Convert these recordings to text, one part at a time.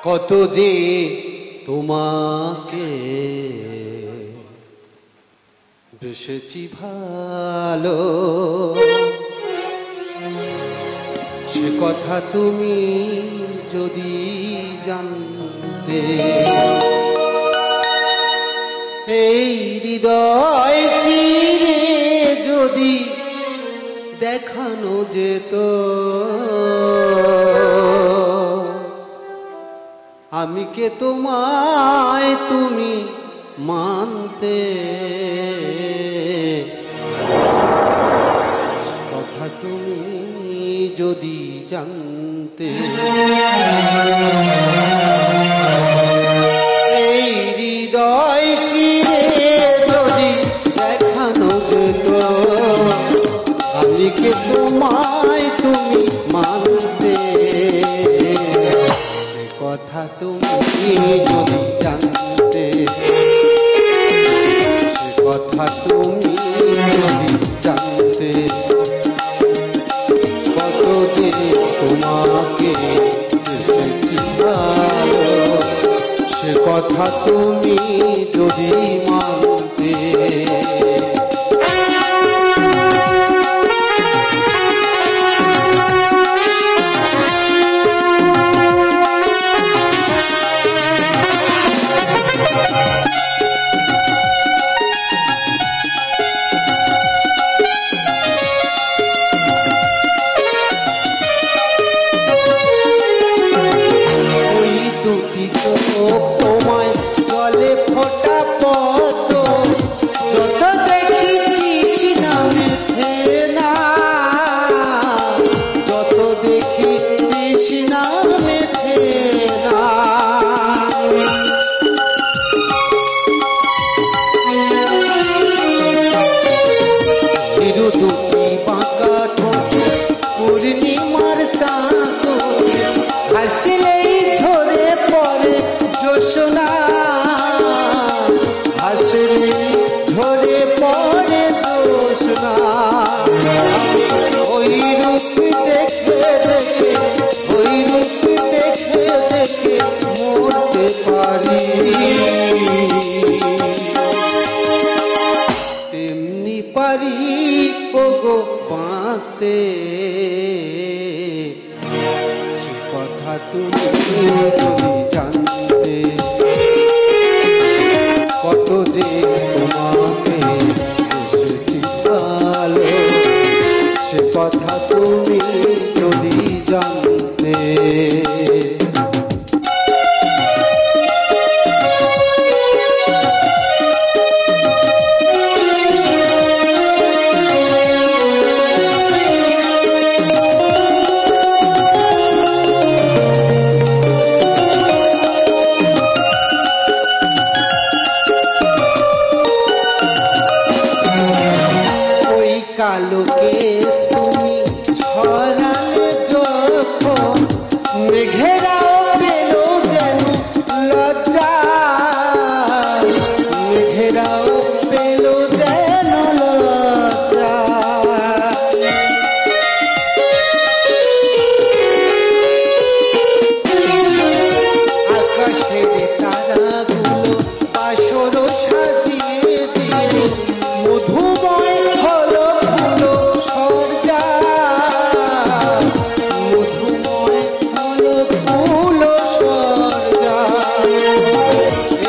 কত যে তোমাকে বেসেছি ভালো, সে কথা তুমি যদি জানতে, এই হৃদয় চিরে যদি দেখানো যেত, আমি কে তোমায় তুমি মানতে, কথা তুমি যদি জানতে, এই হৃদয় চিরে যদি দেখানো যেত, আমি কে তোমায় তুমি মানতে, সে কথা তুমি যদি জানতে, সে কথা তুমি যদি জানতে, কত যে তোমাকে বেসেছি ভালো, সে কথা তুমি যদি মানতে। তোমায় জলে ফোটা পদ্ম, যত দেখি তৃষ্ণা মেটে না, যত দেখি তৃষ্ণা মেটে না, হিরু দুটি বাঁকা ঠোঁট পূর্ণিমার চাঁদ, হাসিলেই ঝরে পড়ে জোছনা, হাসিলেই ঝরে পড়ে জোছনা, ওই রূপ দেখে দেখে, ওই রূপ দেখে দেখে মরতে পারি, তেমনি পারি ওগো বাঁচতে, সে কথা তুমি যদি জানতে, কত যে তোমাকে বেসেছি ভালো, সে কথা তুমি যদি জানতে। কালো কেশ তুমি ছড়ালে যখন, মেঘেরাও পেল যেন লজ্জা, মেঘেরাও পেল যেন লজ্জা, আকাশের তারাগুলো বাসর সাজিয়ে দিল, মধুময় হলো সরজা, মধুময় হলো ফুল সরজা,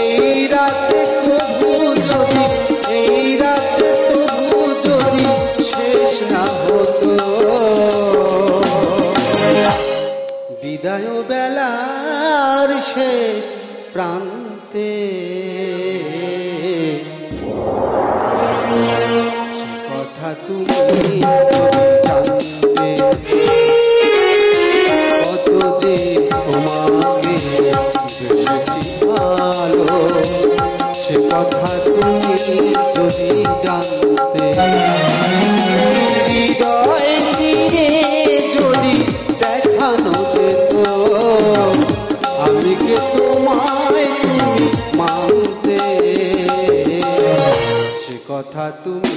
এই রাতে তবু যদি, এই রাতে তবু যদি শেষ না হতো, বিদায় বেলার শেষ প্রান্তে, সে কথা তুমি জানতে, কত যে তোমাকে বেসেছি ভালো, সে কথা তুমি যদি জানতে, হৃদয় চিরে যদি দেখানো যেত, আমি কে তোমায় তুমি মানতে, সে কথা তুমি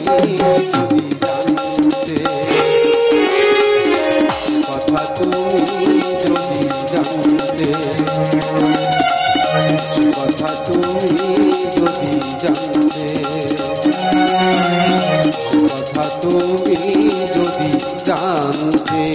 যদি জানতে, কথা তুমি যদি জানতে, কথা তুমি যদি জানতে, কথা তুমি যদি জানতে।